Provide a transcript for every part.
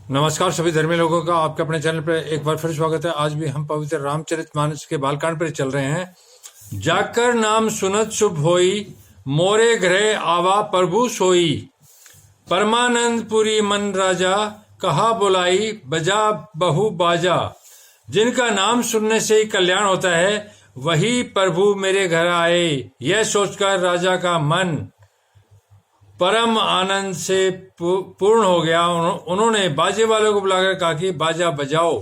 नमस्कार सभी धर्मी लोगों का आपके अपने चैनल पर एक बार फिर स्वागत है। आज भी हम पवित्र रामचरितमानस के बालकांड पर चल रहे हैं। जाकर नाम सुनत शुभ होई, मोरे घरे आवा प्रभु सोई। परमानंदपुरी मन राजा, कहा बुलाई बजा बहु बाजा। जिनका नाम सुनने से ही कल्याण होता है, वही प्रभु मेरे घर आए। यह सोचकर राजा का मन परम आनंद से पूर्ण हो गया। उन्होंने बाजे वालों को बुलाकर कहा कि बाजा बजाओ।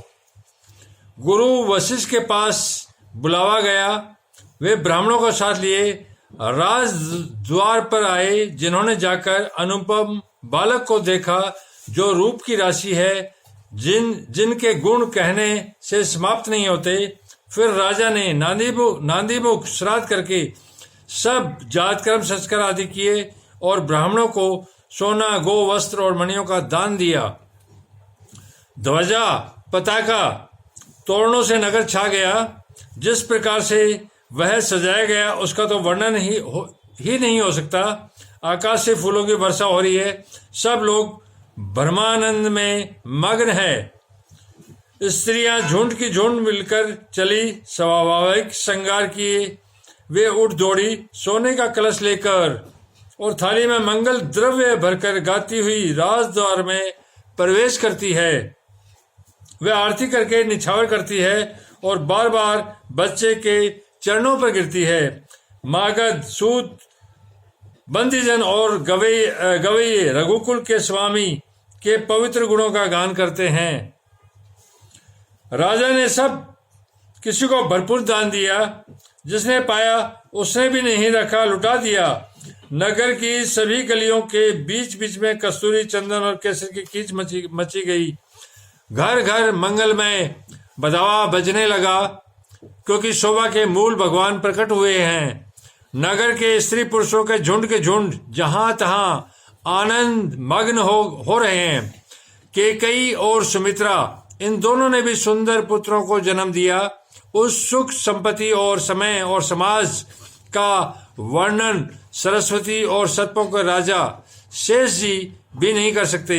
गुरु वशिष्ठ के पास बुलावा गया। वे ब्राह्मणों को साथ लिए राज द्वार पर आए, जिन्होंने जाकर अनुपम बालक को देखा, जो रूप की राशि है, जिनके गुण कहने से समाप्त नहीं होते। फिर राजा ने नांदीमुख श्राद्ध करके सब जातकर्म संस्कार आदि किए और ब्राह्मणों को सोना, गो वस्त्र और मणियों का दान दिया। ध्वजा, पताका, तोरणों से नगर छा गया। जिस प्रकार से वह सजाया गया उसका तो वर्णन ही नहीं हो सकता। आकाश से फूलों की वर्षा हो रही है। सब लोग ब्रह्मानंद में मग्न है। स्त्रियां झुंड की झुंड मिलकर चली, स्वाभाविक श्रृंगार किए। वे उठ दौड़ी सोने का कलश लेकर और थाली में मंगल द्रव्य भरकर गाती हुई राजद्वार में प्रवेश करती है। वे आरती करके निछावर करती है और बार बार बच्चे के चरणों पर गिरती है। मागध, सूत, बंदीजन और गवैये रघुकुल के स्वामी के पवित्र गुणों का गान करते हैं। राजा ने सब किसी को भरपूर दान दिया। जिसने पाया उसने भी नहीं रखा, लुटा दिया। नगर की सभी गलियों के बीच बीच में कस्तूरी, चंदन और केसर की कीच मची गई। घर घर मंगलमय बधावा बजने लगा, क्योंकि शोभा के मूल भगवान प्रकट हुए हैं। नगर के स्त्री पुरुषों के झुंड जहां तहां आनंद मग्न हो रहे हैं। केकई और सुमित्रा, इन दोनों ने भी सुंदर पुत्रों को जन्म दिया। उस सुख, संपत्ति और समय और समाज का वर्णन सरस्वती और सतपों के राजा शेष जी भी नहीं कर सकते।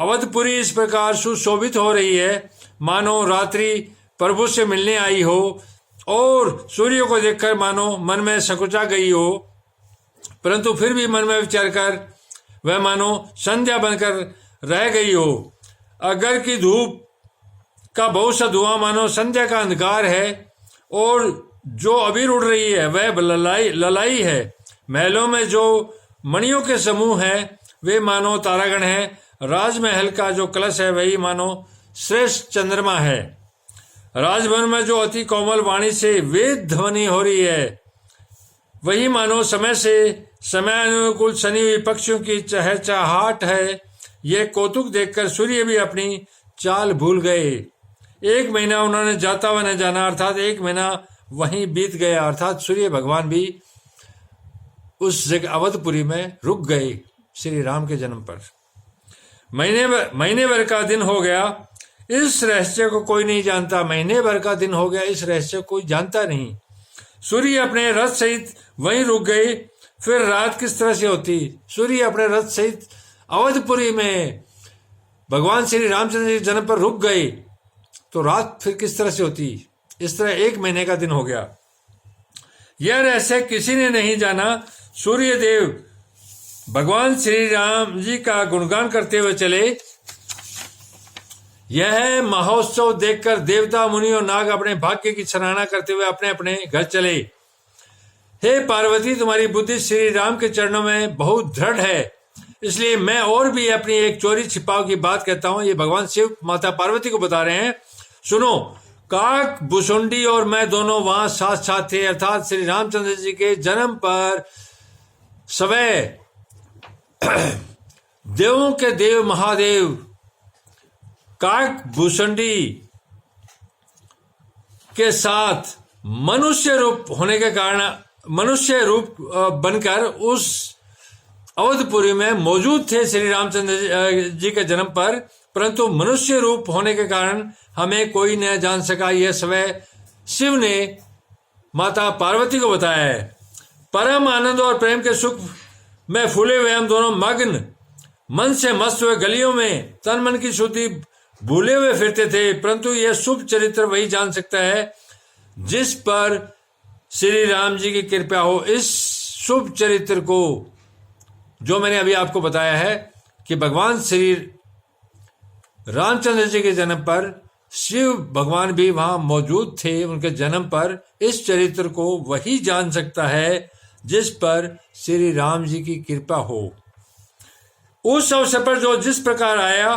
अवधपुरी इस प्रकार सुशोभित हो रही है, मानो रात्रि प्रभु से मिलने आई हो, और सूर्य को देखकर मानो मन में संकुचा गई हो। परंतु फिर भी मन में विचार कर वह मानो संध्या बनकर रह गई हो। अगर की धूप का बहुत सा धुआं मानो संध्या का अंधकार है, और जो अबीर उड़ रही है वह ललाई है। महलों में जो मणियों के समूह हैं वे मानो तारागण हैं। राजमहल का जो कलश है वही मानो श्रेष्ठ चंद्रमा है। राजभवन में जो अति कोमल वाणी से वेद ध्वनि हो रही है, वही मानो समय से समय अनुकूल सनी हुई पक्षियों की चहचहाट है। यह कौतुक देखकर सूर्य भी अपनी चाल भूल गए। एक महीना उन्होंने जाता हुआ न जाना, अर्थात एक महीना वहीं बीत गया। अर्थात सूर्य भगवान भी उस जगह अवधपुरी में रुक गए श्री राम के जन्म पर। महीने भर का दिन हो गया, इस रहस्य को कोई नहीं जानता। महीने भर का दिन हो गया, इस रहस्य को कोई जानता नहीं। सूर्य अपने रथ सहित वहीं रुक गए। फिर रात किस तरह से होती? सूर्य अपने रथ सहित अवधपुरी में भगवान श्री रामचंद्र जी जन्म पर रुक गए, तो रात फिर किस तरह से होती? इस तरह एक महीने का दिन हो गया। यह रहस्य किसी ने नहीं जाना। सूर्य देव भगवान श्री राम जी का गुणगान करते हुए चले। यह महोत्सव देखकर देवता, मुनि और नाग अपने भाग्य की सराहना करते हुए अपने अपने घर चले। हे पार्वती, तुम्हारी बुद्धि श्री राम के चरणों में बहुत दृढ़ है, इसलिए मैं और भी अपनी एक चोरी छिपाव की बात कहता हूं। ये भगवान शिव माता पार्वती को बता रहे हैं। सुनो, काक भुसुंडी और मैं दोनों वहां साथ साथ थे, अर्थात श्री रामचंद्र जी के जन्म पर सवै देवों के देव महादेव काक भुसुंडी के साथ मनुष्य रूप होने के कारण मनुष्य रूप बनकर उस अवधपुरी में मौजूद थे श्री रामचंद्र जी के जन्म पर, परंतु मनुष्य रूप होने के कारण हमें कोई न जान सका। यह स्वयं शिव ने माता पार्वती को बताया है। परम आनंद और प्रेम के सुख में फूले हुए हम दोनों मग्न मन से मस्त हुए गलियों में तन मन की शुद्धि भूले हुए फिरते थे, परंतु यह शुभ चरित्र वही जान सकता है जिस पर श्री राम जी की कृपा हो। इस शुभ चरित्र को जो मैंने अभी आपको बताया है कि भगवान श्री रामचंद्र जी के जन्म पर शिव भगवान भी वहां मौजूद थे, उनके जन्म पर, इस चरित्र को वही जान सकता है जिस पर श्री राम जी की कृपा हो। उस अवसर पर जो जिस प्रकार आया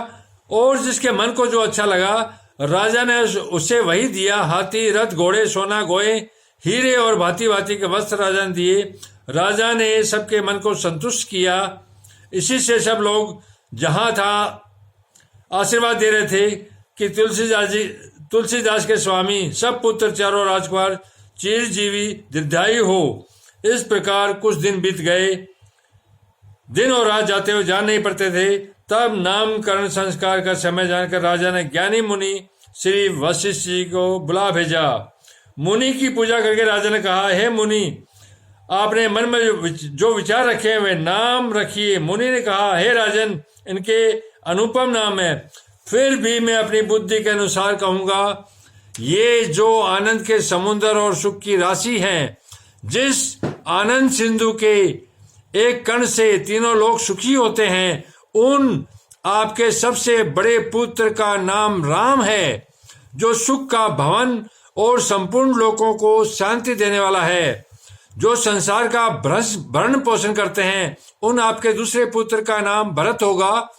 और जिसके मन को जो अच्छा लगा, राजा ने उसे वही दिया। हाथी, रथ, घोड़े, सोना, गोए, हीरे और भांति भांति के वस्त्र राजा ने दिए। राजा ने सबके मन को संतुष्ट किया। इसी से सब लोग जहां था आशीर्वाद दे रहे थे कि तुलसीदास के स्वामी सब पुत्र चारों राजकुमार चिरजीवी दीर्घायु हो। इस प्रकार कुछ दिन बीत गए। दिन और रात जाते हुए जान नहीं पड़ते थे। तब नामकरण संस्कार का समय जानकर राजा ने ज्ञानी मुनि श्री वशिष्ठ जी को बुला भेजा। मुनि की पूजा करके राजा ने कहा, हे मुनि, आपने मन में जो विचार रखे वे नाम रखिए। मुनि ने कहा, हे राजन, इनके अनुपम नाम है, फिर भी मैं अपनी बुद्धि के अनुसार कहूंगा। ये जो आनंद के समुद्र और सुख की राशि है, जिस आनंद सिंधु के एक कण से तीनों लोग सुखी होते हैं, उन आपके सबसे बड़े पुत्र का नाम राम है, जो सुख का भवन और संपूर्ण लोगों को शांति देने वाला है, जो संसार का भरण पोषण करते हैं। उन आपके दूसरे पुत्र का नाम भरत होगा,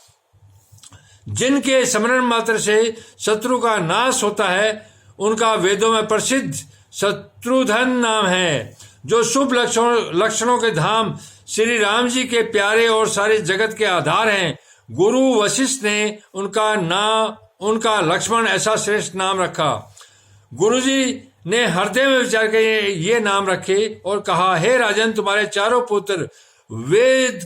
जिनके स्मरण मात्र से शत्रु का नाश होता है। उनका वेदों में प्रसिद्ध शत्रुधन नाम है, जो शुभ लक्षणों के धाम श्री राम जी के प्यारे और सारे जगत के आधार हैं। गुरु वशिष्ठ ने उनका लक्ष्मण ऐसा श्रेष्ठ नाम रखा। गुरुजी ने हृदय में विचार कर ये नाम रखे और कहा, हे राजन, तुम्हारे चारों पुत्र वेद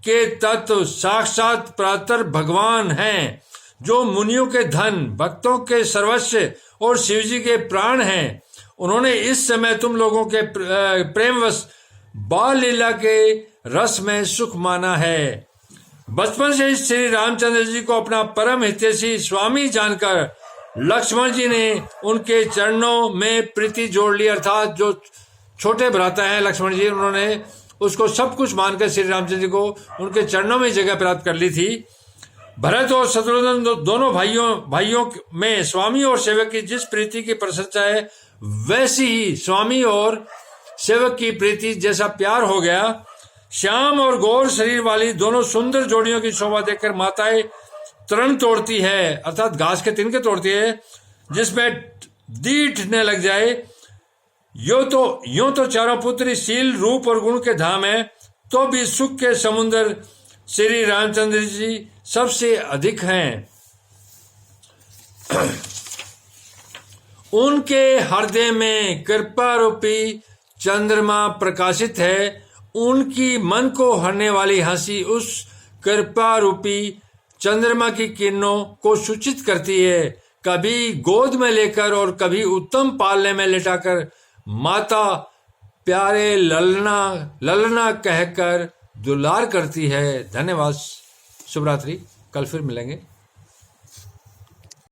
के तत्व साक्षात परात्पर भगवान हैं, जो मुनियों के धन, भक्तों के सर्वस्व और शिव जी के प्राण हैं। उन्होंने इस समय तुम लोगों के प्रेमवश बाल लीला के रस में सुख माना है। बचपन से श्री रामचंद्र जी को अपना परम हितैषी स्वामी जानकर लक्ष्मण जी ने उनके चरणों में प्रीति जोड़ ली। अर्थात जो छोटे भ्राता हैं लक्ष्मण जी, उन्होंने उसको सब कुछ मानकर श्री रामचंद्र जी को उनके चरणों में जगह प्राप्त कर ली थी। भरत और शत्रुघ्न दोनों भाइयों में स्वामी और सेवक की जिस प्रीति की प्रशंसा है, वैसी ही स्वामी और सेवक की प्रीति जैसा प्यार हो गया। श्याम और गौर शरीर वाली दोनों सुंदर जोड़ियों की शोभा देखकर माताएं तृण तोड़ती है, अर्थात घास के तिनके तोड़ती है, जिसमें दीठने लग जाए। यूं तो चारों पुत्र शील, रूप और गुण के धाम है, तो भी सुख के समुद्र श्री रामचंद्र जी सबसे अधिक हैं। उनके हृदय में कृपा रूपी चंद्रमा प्रकाशित है। उनकी मन को हरने वाली हंसी उस कृपा रूपी चंद्रमा की किरणों को सूचित करती है। कभी गोद में लेकर और कभी उत्तम पालने में लेटाकर माता प्यारे ललना कहकर दुलार करती है। धन्यवाद। शुभ रात्रि। कल फिर मिलेंगे।